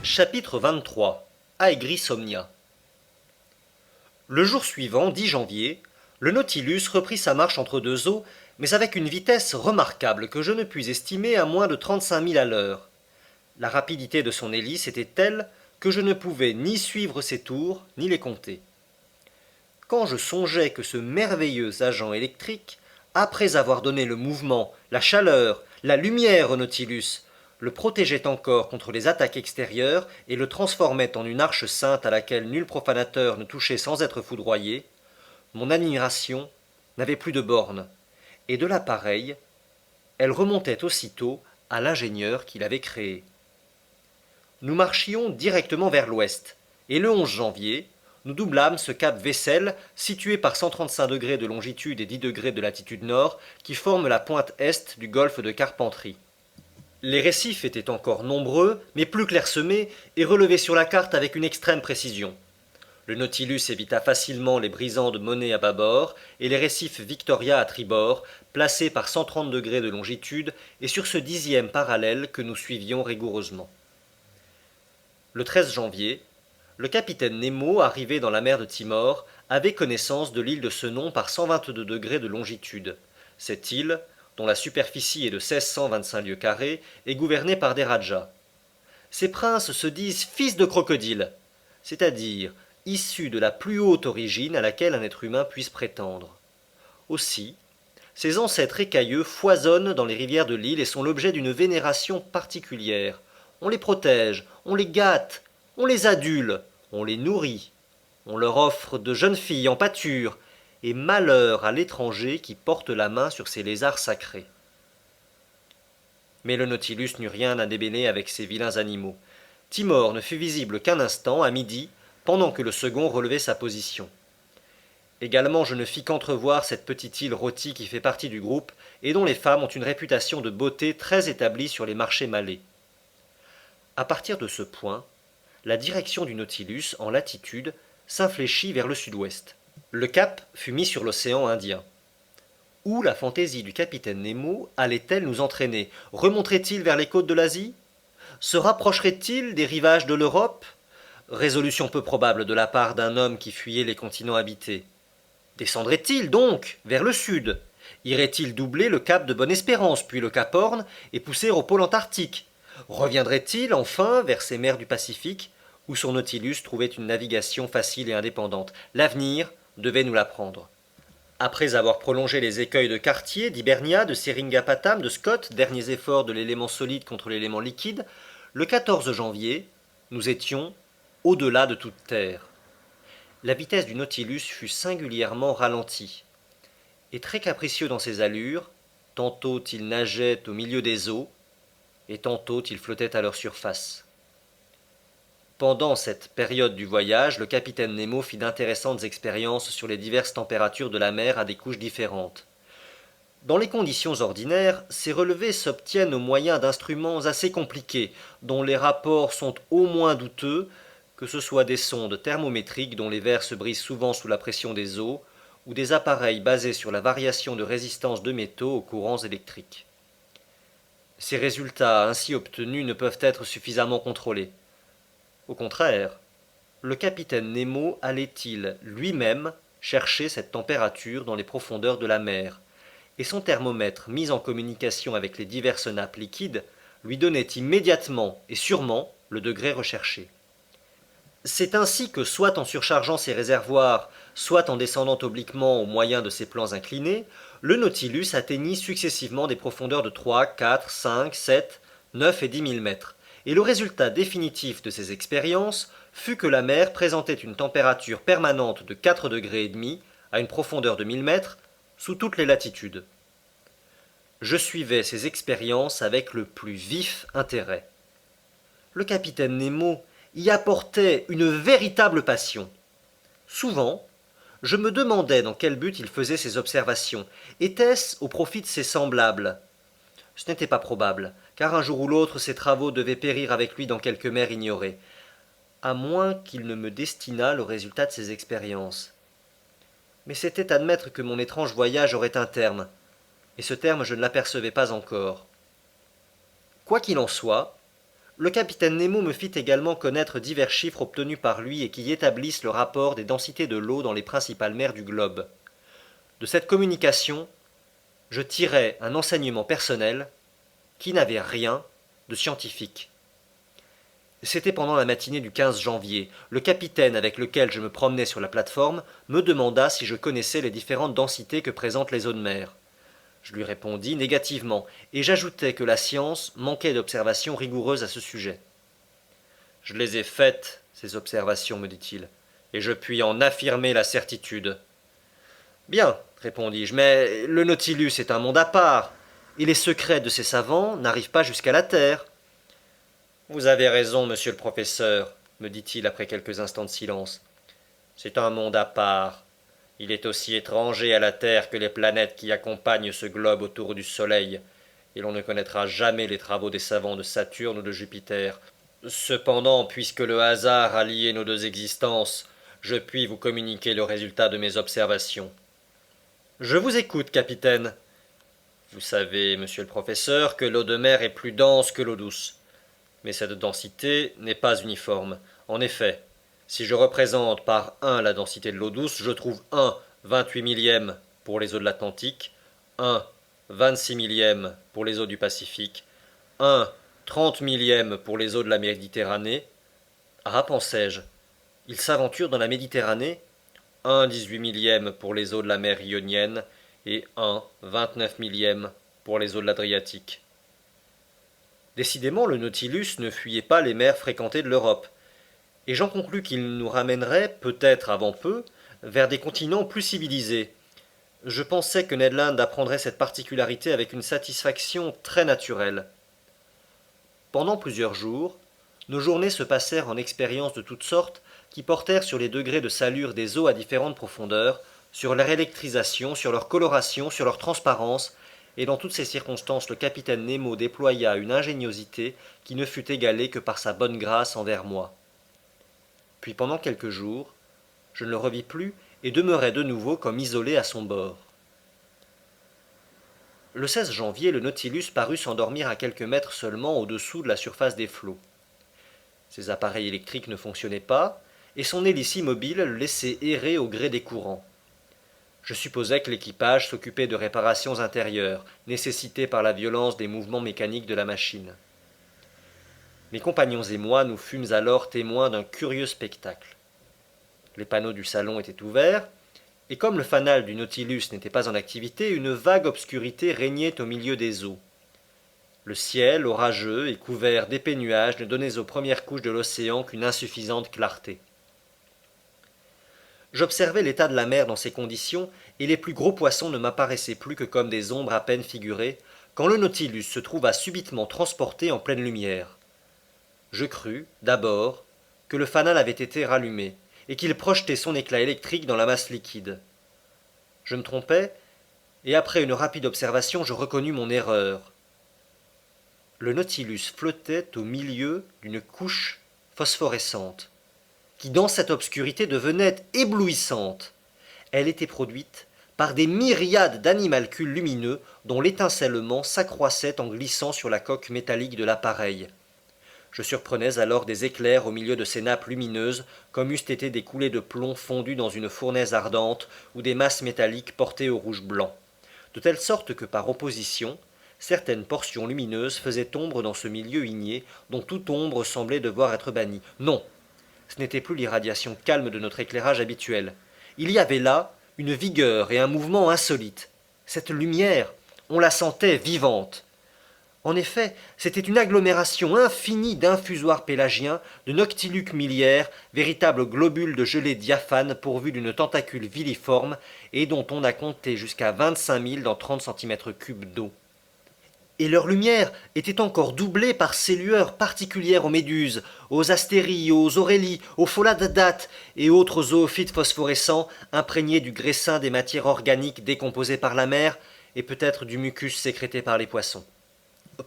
Chapitre 23. Aegri Somnia. Le jour suivant, 10 janvier, le Nautilus reprit sa marche entre deux eaux, mais avec une vitesse remarquable que je ne puis estimer à moins de 35 000 à l'heure. La rapidité de son hélice était telle que je ne pouvais ni suivre ses tours, ni les compter. Quand je songeais que ce merveilleux agent électrique, après avoir donné le mouvement, la chaleur, la lumière au Nautilus, le protégeait encore contre les attaques extérieures et le transformait en une arche sainte à laquelle nul profanateur ne touchait sans être foudroyé, mon admiration n'avait plus de bornes, et de l'appareil, elle remontait aussitôt à l'ingénieur qui l'avait créé. Nous marchions directement vers l'ouest, et le 11 janvier, nous doublâmes ce cap Wessel, situé par 135 degrés de longitude et 10 degrés de latitude nord, qui forme la pointe est du golfe de Carpentrie. Les récifs étaient encore nombreux, mais plus clairsemés et relevés sur la carte avec une extrême précision. Le Nautilus évita facilement les brisants de Monet à bâbord et les récifs Victoria à tribord, placés par 130 degrés de longitude et sur ce 10e parallèle que nous suivions rigoureusement. Le 13 janvier, le capitaine Nemo, arrivé dans la mer de Timor, avait connaissance de l'île de ce nom par 122 degrés de longitude. Cette île, dont la superficie est de 1625 lieues carrées, est gouvernée par des rajas. Ces princes se disent fils de crocodile, c'est-à-dire issus de la plus haute origine à laquelle un être humain puisse prétendre. Aussi, ces ancêtres écailleux foisonnent dans les rivières de l'île et sont l'objet d'une vénération particulière. On les protège, on les gâte, on les adule, on les nourrit, on leur offre de jeunes filles en pâture, et malheur à l'étranger qui porte la main sur ces lézards sacrés. Mais le Nautilus n'eut rien à démêler avec ces vilains animaux. Timor ne fut visible qu'un instant, à midi, pendant que le second relevait sa position. Également, je ne fis qu'entrevoir cette petite île rôtie qui fait partie du groupe et dont les femmes ont une réputation de beauté très établie sur les marchés malais. À partir de ce point, la direction du Nautilus, en latitude, s'infléchit vers le sud-ouest. Le cap fut mis sur l'océan Indien. Où la fantaisie du capitaine Nemo allait-elle nous entraîner? Remonterait-il vers les côtes de l'Asie? Se rapprocherait-il des rivages de l'Europe? Résolution peu probable de la part d'un homme qui fuyait les continents habités. Descendrait-il donc vers le sud? Irait-il doubler le cap de Bonne-Espérance, puis le cap Horn, et pousser au pôle Antarctique? Reviendrait-il enfin vers ces mers du Pacifique, où son Nautilus trouvait une navigation facile et indépendante? L'avenir devait nous l'apprendre. Après avoir prolongé les écueils de Cartier, d'Hibernia, de Seringapatam, de Scott, derniers efforts de l'élément solide contre l'élément liquide, le 14 janvier, nous étions au-delà de toute terre. La vitesse du Nautilus fut singulièrement ralentie. Et très capricieux dans ses allures, tantôt il nageait au milieu des eaux, et tantôt il flottait à leur surface. Pendant cette période du voyage, le capitaine Nemo fit d'intéressantes expériences sur les diverses températures de la mer à des couches différentes. Dans les conditions ordinaires, ces relevés s'obtiennent au moyen d'instruments assez compliqués, dont les rapports sont au moins douteux, que ce soit des sondes thermométriques dont les verres se brisent souvent sous la pression des eaux, ou des appareils basés sur la variation de résistance de métaux aux courants électriques. Ces résultats ainsi obtenus ne peuvent être suffisamment contrôlés. Au contraire, le capitaine Nemo allait-il lui-même chercher cette température dans les profondeurs de la mer, et son thermomètre mis en communication avec les diverses nappes liquides lui donnait immédiatement et sûrement le degré recherché. C'est ainsi que, soit en surchargeant ses réservoirs, soit en descendant obliquement au moyen de ses plans inclinés, le Nautilus atteignit successivement des profondeurs de 3, 4, 5, 7, 9 et 10 000 mètres, et le résultat définitif de ces expériences fut que la mer présentait une température permanente de 4 degrés et demi à une profondeur de 1000 mètres sous toutes les latitudes. Je suivais ces expériences avec le plus vif intérêt. Le capitaine Nemo y apportait une véritable passion. Souvent, je me demandais dans quel but il faisait ces observations. Était-ce au profit de ses semblables? Ce n'était pas probable, car un jour ou l'autre ses travaux devaient périr avec lui dans quelque mer ignorée, à moins qu'il ne me destinât le résultat de ses expériences. Mais c'était admettre que mon étrange voyage aurait un terme, et ce terme je ne l'apercevais pas encore. Quoi qu'il en soit, Le capitaine Nemo me fit également connaître divers chiffres obtenus par lui et qui établissent le rapport des densités de l'eau dans les principales mers du globe. De cette communication, je tirai un enseignement personnel qui n'avait rien de scientifique. C'était pendant la matinée du 15 janvier. Le capitaine avec lequel je me promenais sur la plateforme me demanda si je connaissais les différentes densités que présentent les eaux de mer. Je lui répondis négativement, et j'ajoutai que la science manquait d'observations rigoureuses à ce sujet. Je les ai faites, ces observations, me dit-il, et je puis en affirmer la certitude. Bien, répondis-je, mais le Nautilus est un monde à part, et les secrets de ses savants n'arrivent pas jusqu'à la Terre. Vous avez raison, monsieur le professeur, me dit-il après quelques instants de silence. C'est un monde à part. Il est aussi étranger à la Terre que les planètes qui accompagnent ce globe autour du Soleil, et l'on ne connaîtra jamais les travaux des savants de Saturne ou de Jupiter. Cependant, puisque le hasard a lié nos deux existences, je puis vous communiquer le résultat de mes observations. Je vous écoute, capitaine. Vous savez, monsieur le professeur, que l'eau de mer est plus dense que l'eau douce. Mais cette densité n'est pas uniforme. En effet, si je représente par 1 la densité de l'eau douce, je trouve 1 28 millième pour les eaux de l'Atlantique, 1 26 millième pour les eaux du Pacifique, 1 30 millième pour les eaux de la Méditerranée. Ah, pensai-je, il s'aventure dans la Méditerranée, 1 18 millième pour les eaux de la mer Ionienne et 1 29 millième pour les eaux de l'Adriatique. Décidément, le Nautilus ne fuyait pas les mers fréquentées de l'Europe, et j'en conclus qu'il nous ramènerait, peut-être avant peu, vers des continents plus civilisés. Je pensais que Ned Land apprendrait cette particularité avec une satisfaction très naturelle. Pendant plusieurs jours, nos journées se passèrent en expériences de toutes sortes qui portèrent sur les degrés de salure des eaux à différentes profondeurs, sur leur électrisation, sur leur coloration, sur leur transparence, et dans toutes ces circonstances le capitaine Nemo déploya une ingéniosité qui ne fut égalée que par sa bonne grâce envers moi. Puis pendant quelques jours, je ne le revis plus et demeurai de nouveau comme isolé à son bord. Le 16 janvier, le Nautilus parut s'endormir à quelques mètres seulement au-dessous de la surface des flots. Ses appareils électriques ne fonctionnaient pas, et son hélice immobile le laissait errer au gré des courants. Je supposais que l'équipage s'occupait de réparations intérieures, nécessitées par la violence des mouvements mécaniques de la machine. Mes compagnons et moi nous fûmes alors témoins d'un curieux spectacle. Les panneaux du salon étaient ouverts, et comme le fanal du Nautilus n'était pas en activité, une vague obscurité régnait au milieu des eaux. Le ciel, orageux et couvert d'épais nuages, ne donnait aux premières couches de l'océan qu'une insuffisante clarté. J'observais l'état de la mer dans ces conditions, et les plus gros poissons ne m'apparaissaient plus que comme des ombres à peine figurées, quand le Nautilus se trouva subitement transporté en pleine lumière. Je crus, d'abord, que le fanal avait été rallumé, et qu'il projetait son éclat électrique dans la masse liquide. Je me trompais, et après une rapide observation, je reconnus mon erreur. Le Nautilus flottait au milieu d'une couche phosphorescente, qui dans cette obscurité devenait éblouissante. Elle était produite par des myriades d'animalcules lumineux dont l'étincellement s'accroissait en glissant sur la coque métallique de l'appareil. Je surprenais alors des éclairs au milieu de ces nappes lumineuses, comme eussent été des coulées de plomb fondues dans une fournaise ardente, ou des masses métalliques portées au rouge blanc, de telle sorte que par opposition, certaines portions lumineuses faisaient ombre dans ce milieu igné, dont toute ombre semblait devoir être bannie. Non, ce n'était plus l'irradiation calme de notre éclairage habituel. Il y avait là une vigueur et un mouvement insolites. Cette lumière, on la sentait vivante. En effet, c'était une agglomération infinie d'infusoires pélagiens, de noctiluques miliaires, véritables globules de gelée diaphane pourvus d'une tentacule viliforme et dont on a compté jusqu'à 25 000 dans 30 cm3 d'eau. Et leur lumière était encore doublée par ces lueurs particulières aux méduses, aux astéries, aux aurélies, aux pholaddates et autres zoophytes phosphorescents imprégnés du graissin des matières organiques décomposées par la mer et peut-être du mucus sécrété par les poissons.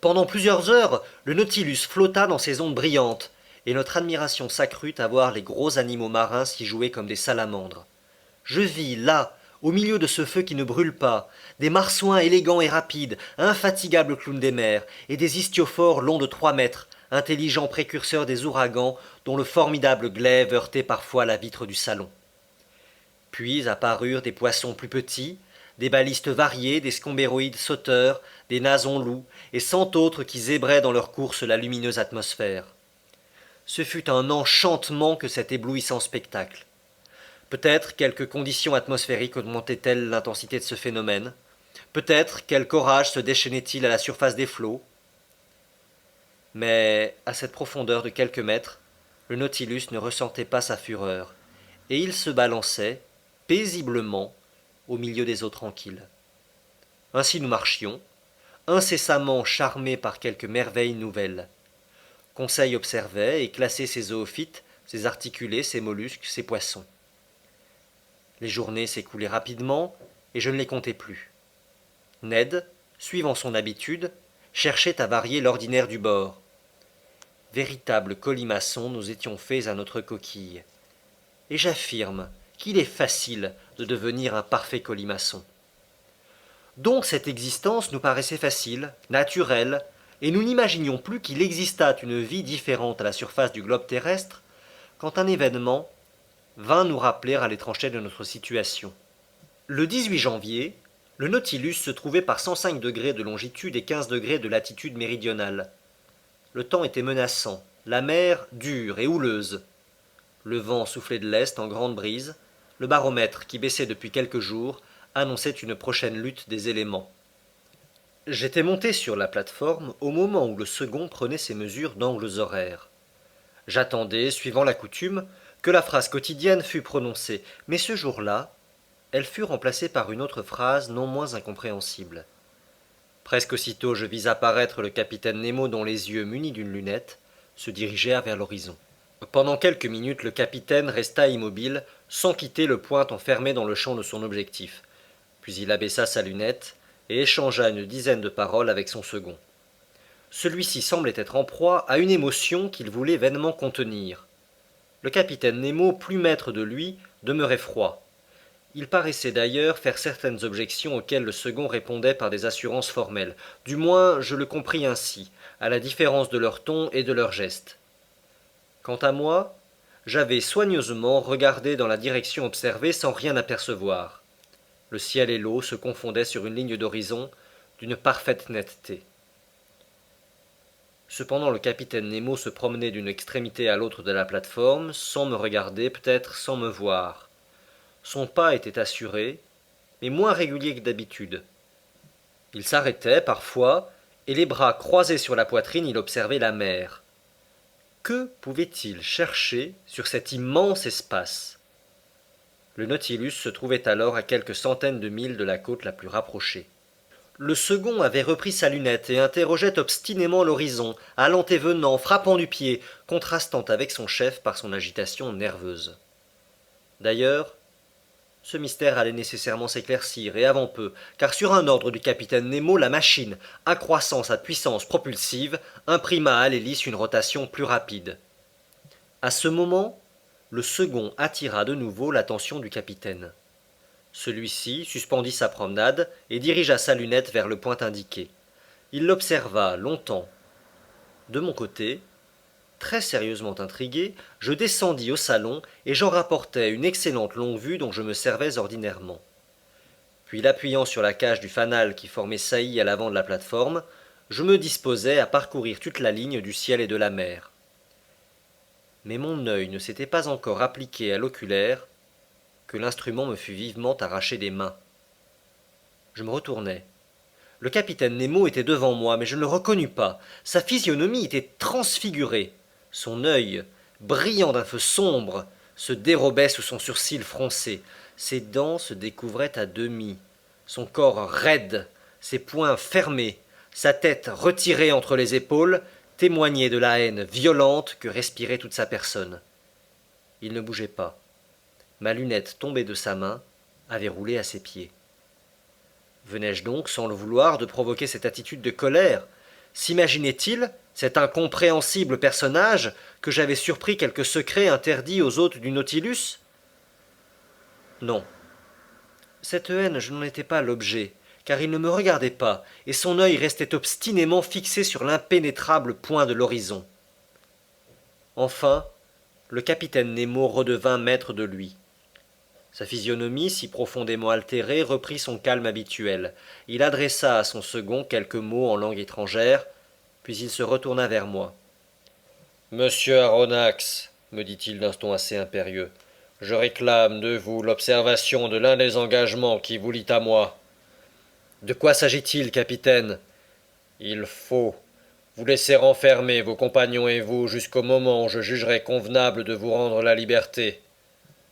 Pendant plusieurs heures, le Nautilus flotta dans ces ondes brillantes, et notre admiration s'accrut à voir les gros animaux marins s'y jouer comme des salamandres. Je vis là, au milieu de ce feu qui ne brûle pas, des marsouins élégants et rapides, infatigables clowns des mers, et des istiophores longs de 3 mètres, intelligent précurseur des ouragans dont le formidable glaive heurtait parfois la vitre du salon. Puis apparurent des poissons plus petits, des balistes variés, des scombéroïdes sauteurs, des nasons loups, et cent autres qui zébraient dans leur course la lumineuse atmosphère. Ce fut un enchantement que cet éblouissant spectacle. Peut-être quelques conditions atmosphériques augmentaient-elles l'intensité de ce phénomène. Peut-être quelque orage se déchaînait-il à la surface des flots. Mais à cette profondeur de quelques mètres, le Nautilus ne ressentait pas sa fureur, et il se balançait, paisiblement, au milieu des eaux tranquilles. Ainsi nous marchions, incessamment charmés par quelque merveille nouvelle. Conseil observait et classait ses zoophytes, ses articulés, ses mollusques, ses poissons. Les journées s'écoulaient rapidement, et je ne les comptais plus. Ned, suivant son habitude, cherchait à varier l'ordinaire du bord. Véritables colimaçons, nous étions faits à notre coquille. Et j'affirme qu'il est facile de devenir un parfait colimaçon. Donc cette existence nous paraissait facile, naturelle, et nous n'imaginions plus qu'il existât une vie différente à la surface du globe terrestre, quand un événement vint nous rappeler à l'étrangeté de notre situation. Le 18 janvier, le Nautilus se trouvait par 105 degrés de longitude et 15 degrés de latitude méridionale. Le temps était menaçant, la mer dure et houleuse. Le vent soufflait de l'est en grande brise, le baromètre, qui baissait depuis quelques jours, annonçait une prochaine lutte des éléments. J'étais monté sur la plateforme au moment où le second prenait ses mesures d'angles horaires. J'attendais, suivant la coutume, que la phrase quotidienne fût prononcée, mais ce jour-là, elle fut remplacée par une autre phrase non moins incompréhensible. Presque aussitôt je vis apparaître le capitaine Nemo dont les yeux, munis d'une lunette, se dirigèrent vers l'horizon. Pendant quelques minutes, le capitaine resta immobile, sans quitter le point enfermé dans le champ de son objectif. Puis il abaissa sa lunette et échangea une dizaine de paroles avec son second. Celui-ci semblait être en proie à une émotion qu'il voulait vainement contenir. Le capitaine Nemo, plus maître de lui, demeurait froid. Il paraissait d'ailleurs faire certaines objections auxquelles le second répondait par des assurances formelles. Du moins, je le compris ainsi, à la différence de leur ton et de leurs gestes. Quant à moi, j'avais soigneusement regardé dans la direction observée sans rien apercevoir. Le ciel et l'eau se confondaient sur une ligne d'horizon d'une parfaite netteté. Cependant le capitaine Nemo se promenait d'une extrémité à l'autre de la plateforme, sans me regarder, peut-être sans me voir. Son pas était assuré, mais moins régulier que d'habitude. Il s'arrêtait parfois, et les bras croisés sur la poitrine, il observait la mer. Que pouvait-il chercher sur cet immense espace? Le Nautilus se trouvait alors à quelques centaines de milles de la côte la plus rapprochée. Le second avait repris sa lunette et interrogeait obstinément l'horizon, allant et venant, frappant du pied, contrastant avec son chef par son agitation nerveuse. D'ailleurs, ce mystère allait nécessairement s'éclaircir, et avant peu, car sur un ordre du capitaine Nemo, la machine, accroissant sa puissance propulsive, imprima à l'hélice une rotation plus rapide. À ce moment, le second attira de nouveau l'attention du capitaine. Celui-ci suspendit sa promenade et dirigea sa lunette vers le point indiqué. Il l'observa longtemps. De mon côté, très sérieusement intrigué, je descendis au salon et j'en rapportai une excellente longue-vue dont je me servais ordinairement. Puis l'appuyant sur la cage du fanal qui formait saillie à l'avant de la plateforme, je me disposai à parcourir toute la ligne du ciel et de la mer. Mais mon œil ne s'était pas encore appliqué à l'oculaire que l'instrument me fut vivement arraché des mains. Je me retournai. Le capitaine Nemo était devant moi, mais je ne le reconnus pas. Sa physionomie était transfigurée. Son œil, brillant d'un feu sombre, se dérobait sous son sourcil froncé. Ses dents se découvraient à demi. Son corps raide, ses poings fermés, sa tête retirée entre les épaules, témoignaient de la haine violente que respirait toute sa personne. Il ne bougeait pas. Ma lunette tombée de sa main avait roulé à ses pieds. Venais-je donc, sans le vouloir, de provoquer cette attitude de colère? S'imaginait-il, cet incompréhensible personnage, que j'avais surpris quelque secret interdit aux hôtes du Nautilus? Non. Cette haine, je n'en étais pas l'objet, car il ne me regardait pas, et son œil restait obstinément fixé sur l'impénétrable point de l'horizon. Enfin, le capitaine Nemo redevint maître de lui. Sa physionomie, si profondément altérée, reprit son calme habituel. Il adressa à son second quelques mots en langue étrangère, puis il se retourna vers moi. Monsieur Aronnax, me dit-il d'un ton assez impérieux, je réclame de vous l'observation de l'un des engagements qui vous lie à moi. De quoi s'agit-il, capitaine? Il faut vous laisser enfermer, vos compagnons et vous, jusqu'au moment où je jugerai convenable de vous rendre la liberté.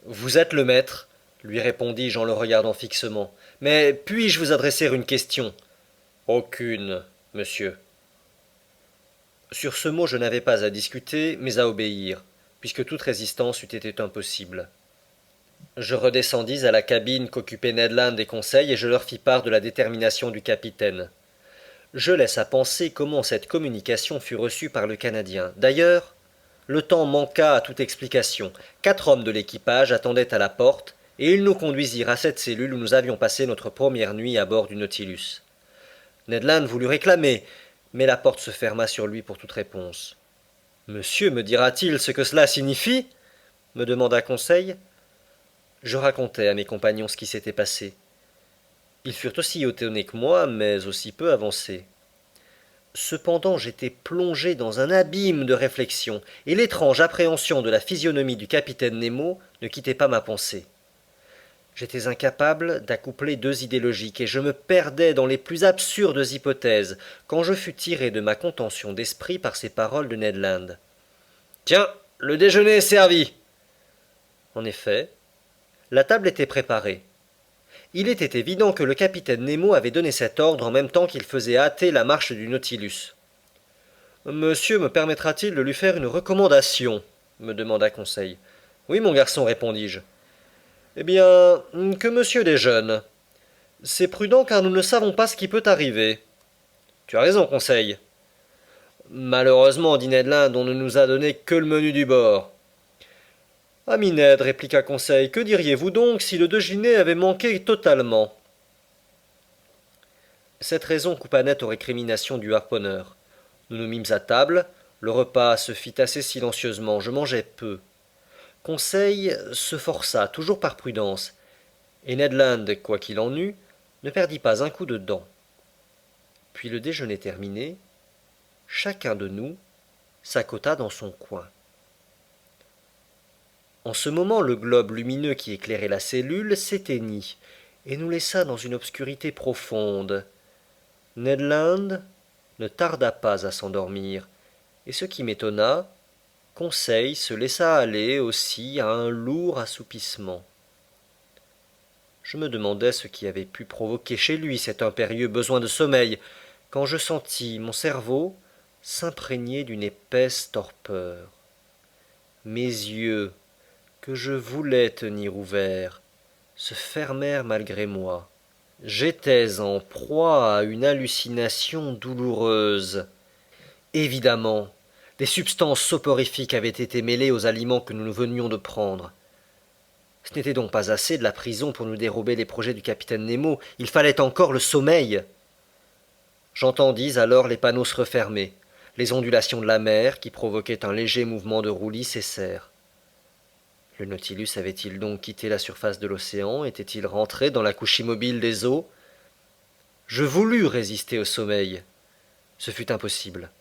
Vous êtes le maître, lui répondis-je en le regardant fixement. Mais puis-je vous adresser une question? Aucune, monsieur. Sur ce mot je n'avais pas à discuter, mais à obéir, puisque toute résistance eût été impossible. Je redescendis à la cabine qu'occupaient Ned Land et Conseil et je leur fis part de la détermination du capitaine. Je laisse à penser comment cette communication fut reçue par le Canadien. D'ailleurs, le temps manqua à toute explication. 4 hommes de l'équipage attendaient à la porte, et ils nous conduisirent à cette cellule où nous avions passé notre première nuit à bord du Nautilus. Ned Land voulut réclamer, mais la porte se ferma sur lui pour toute réponse. Monsieur me dira-t-il ce que cela signifie? Me demanda Conseil. Je racontai à mes compagnons ce qui s'était passé. Ils furent aussi étonnés que moi, mais aussi peu avancés. Cependant j'étais plongé dans un abîme de réflexion, et l'étrange appréhension de la physionomie du capitaine Nemo ne quittait pas ma pensée. J'étais incapable d'accoupler 2 idées logiques, et je me perdais dans les plus absurdes hypothèses, quand je fus tiré de ma contention d'esprit par ces paroles de Ned Land. « Tiens, le déjeuner est servi !» En effet, la table était préparée. Il était évident que le capitaine Nemo avait donné cet ordre en même temps qu'il faisait hâter la marche du Nautilus. « Monsieur me permettra-t-il de lui faire une recommandation ?» me demanda Conseil. « Oui, mon garçon, répondis-je. Eh bien, que monsieur déjeune. C'est prudent car nous ne savons pas ce qui peut arriver. Tu as raison, Conseil. Malheureusement, dit Ned Land, on ne nous a donné que le menu du bord. Ami Ned, répliqua Conseil, que diriez-vous donc si le déjeuner avait manqué totalement? Cette raison coupa net aux récriminations du harponneur. Nous nous mîmes à table, le repas se fit assez silencieusement, je mangeais peu. Conseil se força, toujours par prudence, et Ned Land, quoi qu'il en eût, ne perdit pas un coup de dent. Puis le déjeuner terminé, chacun de nous s'accota dans son coin. En ce moment, le globe lumineux qui éclairait la cellule s'éteignit et nous laissa dans une obscurité profonde. Ned Land ne tarda pas à s'endormir, et ce qui m'étonna, Conseil se laissa aller aussi à un lourd assoupissement. Je me demandais ce qui avait pu provoquer chez lui cet impérieux besoin de sommeil, quand je sentis mon cerveau s'imprégner d'une épaisse torpeur. Mes yeux, que je voulais tenir ouverts, se fermèrent malgré moi. J'étais en proie à une hallucination douloureuse. Évidemment, des substances soporifiques avaient été mêlées aux aliments que nous venions de prendre. Ce n'était donc pas assez de la prison pour nous dérober les projets du capitaine Nemo, il fallait encore le sommeil. J'entendis alors les panneaux se refermer. Les ondulations de la mer, qui provoquaient un léger mouvement de roulis, cessèrent. Le Nautilus avait-il donc quitté la surface de l'océan? Était-il rentré dans la couche immobile des eaux? Je voulus résister au sommeil. Ce fut impossible.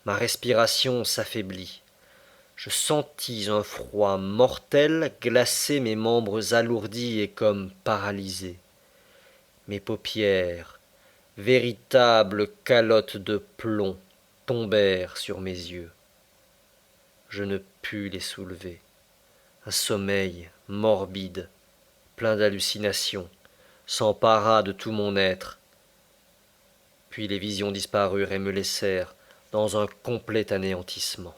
Ma respiration s'affaiblit. Je sentis un froid mortel glacer mes membres alourdis et comme paralysés. Mes paupières, véritables calottes de plomb, tombèrent sur mes yeux. Je ne pus les soulever. Un sommeil morbide, plein d'hallucinations, s'empara de tout mon être. Puis les visions disparurent et me laissèrent dans un complet anéantissement.